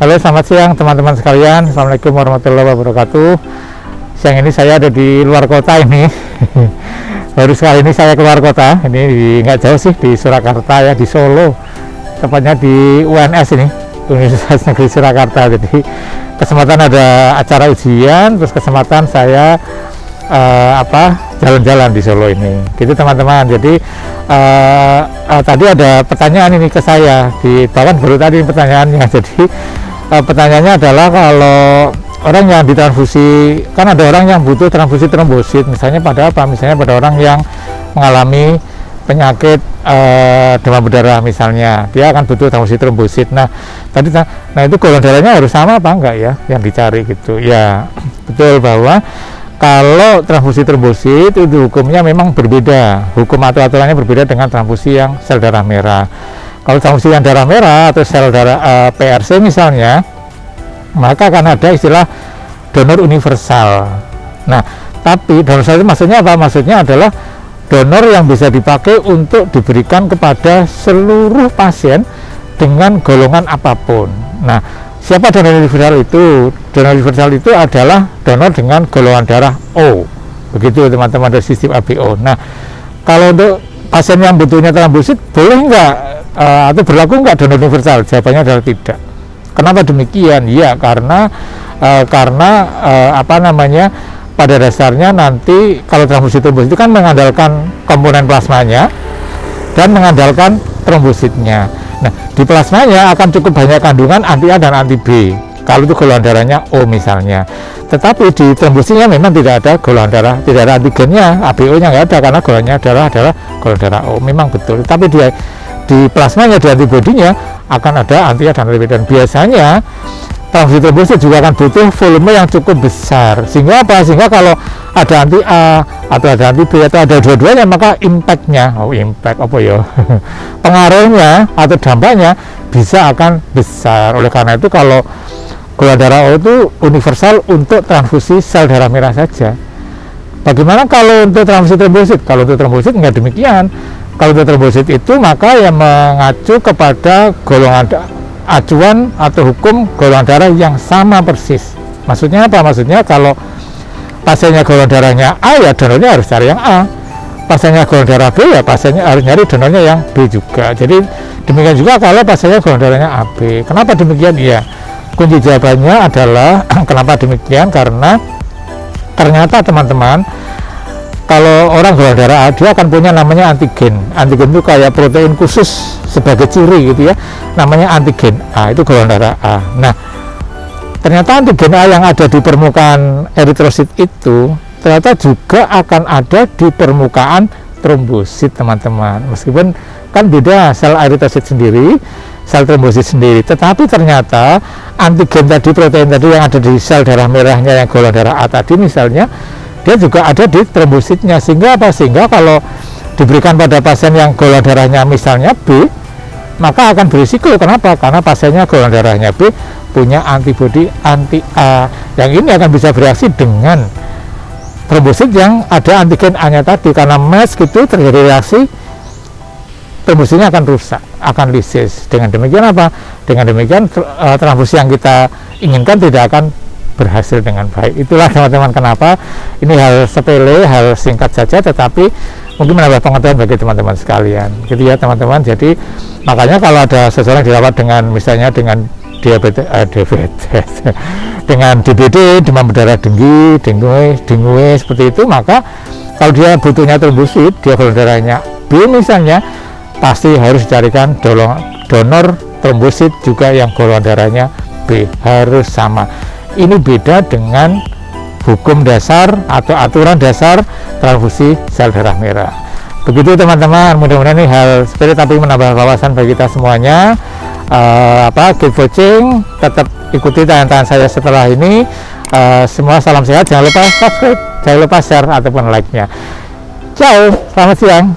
Halo, selamat siang teman-teman sekalian. Assalamualaikum warahmatullahi wabarakatuh. Siang ini saya ada di luar kota ini. Baru sekali ini saya keluar kota. Ini nggak jauh sih, di Surakarta ya, di Solo. Tepatnya di UNS ini, Universitas Negeri Surakarta. Jadi kesempatan ada acara ujian, terus kesempatan saya jalan-jalan di Solo ini. Gitu teman-teman. Jadi tadi ada pertanyaan ini ke saya, bahkan baru tadi pertanyaannya. Jadi pertanyaannya adalah kalau orang yang ditransfusi, kan ada orang yang butuh transfusi trombosit, misalnya pada apa? Misalnya pada orang yang mengalami penyakit demam berdarah misalnya, dia akan butuh transfusi trombosit. Nah itu golongan darahnya harus sama apa enggak ya yang dicari gitu ya. Betul bahwa kalau transfusi trombosit itu hukumnya memang berbeda, hukum atau aturannya berbeda dengan transfusi yang sel darah merah. Kalau transfusi yang darah merah atau sel darah PRC misalnya, maka akan ada istilah donor universal. Nah, tapi donor universal itu maksudnya apa? Maksudnya adalah donor yang bisa dipakai untuk diberikan kepada seluruh pasien dengan golongan apapun. Nah, siapa donor universal itu? Donor universal itu adalah donor dengan golongan darah O. Begitu teman-teman, dari sistem ABO. Nah, kalau untuk pasien yang butuhnya trombosit, boleh enggak atau berlaku enggak donor universal? Jawabannya adalah tidak. Kenapa demikian? Ya, karena pada dasarnya nanti kalau transfusi trombosit itu kan mengandalkan komponen plasmanya dan mengandalkan trombositnya. Nah, di plasmanya akan cukup banyak kandungan anti A dan anti B kalau itu golongan darahnya O misalnya. Tetapi di trombositnya memang tidak ada golongan darah, tidak ada antigennya, ABO-nya nggak ada karena golongannya adalah golongan darah O. Memang betul. Tapi di plasmanya, di antibodinya akan ada anti A dan anti B, dan biasanya transfusi trombosit juga akan butuh volume yang cukup besar. Sehingga apa? Sehingga kalau ada anti A atau ada anti B atau ada dua-duanya, maka pengaruhnya atau dampaknya bisa akan besar. Oleh karena itu kalau golongan darah O itu universal untuk transfusi sel darah merah saja. Bagaimana kalau untuk transfusi trombosit? Kalau untuk trombosit nggak demikian. Kalau untuk trombosit itu maka yang mengacu kepada golongan acuan atau hukum golongan darah yang sama persis. Maksudnya apa? Maksudnya kalau pasiennya golongan darahnya A, ya donornya harus cari yang A. Pasiennya golongan darah B, ya pasiennya harus nyari donornya yang B juga. Jadi demikian juga kalau pasiennya golongan darahnya AB. Kenapa demikian? Ya, kunci jawabannya adalah kenapa demikian, karena ternyata teman-teman, kalau orang golongan darah A, dia akan punya namanya antigen. Antigen itu kayak protein khusus sebagai ciri gitu ya, namanya antigen A, itu golongan darah A. Nah, ternyata antigen A yang ada di permukaan eritrosit itu ternyata juga akan ada di permukaan trombosit teman-teman. Meskipun kan beda sel eritrosit sendiri, sel trombosit sendiri, tetapi ternyata antigen tadi, protein tadi yang ada di sel darah merahnya yang golongan darah A tadi misalnya, dia juga ada di trombositnya. Sehingga apa? Sehingga kalau diberikan pada pasien yang golongan darahnya misalnya B, maka akan berisiko. Kenapa? Karena pasiennya golongan darahnya B punya antibodi anti A, yang ini akan bisa bereaksi dengan trombosit yang ada antigen A nya tadi. Karena match gitu, terjadi reaksi, trombositnya akan rusak, akan lisis. Dengan demikian apa? Dengan demikian transfusi yang kita inginkan tidak akan berhasil dengan baik. Itulah teman-teman kenapa ini hal sepele, hal singkat saja, tetapi mungkin menambah pengetahuan bagi teman-teman sekalian gitu ya teman-teman. Jadi makanya kalau ada seseorang dirawat dengan misalnya dengan diabetes dengan DBD, demam berdarah dengue seperti itu, maka kalau dia butuhnya trombosit, dia golongan darahnya B misalnya, pasti harus dicarikan donor trombosit juga yang golongan darahnya B, harus sama. Ini beda dengan hukum dasar atau aturan dasar transfusi sel darah merah. Begitu teman-teman, mudah-mudahan ini hal sepele tapi menambah wawasan bagi kita semuanya. Keep watching, tetap ikuti tayangan saya setelah ini. Semua salam sehat, jangan lupa subscribe, jangan lupa share ataupun like-nya. Ciao, selamat siang.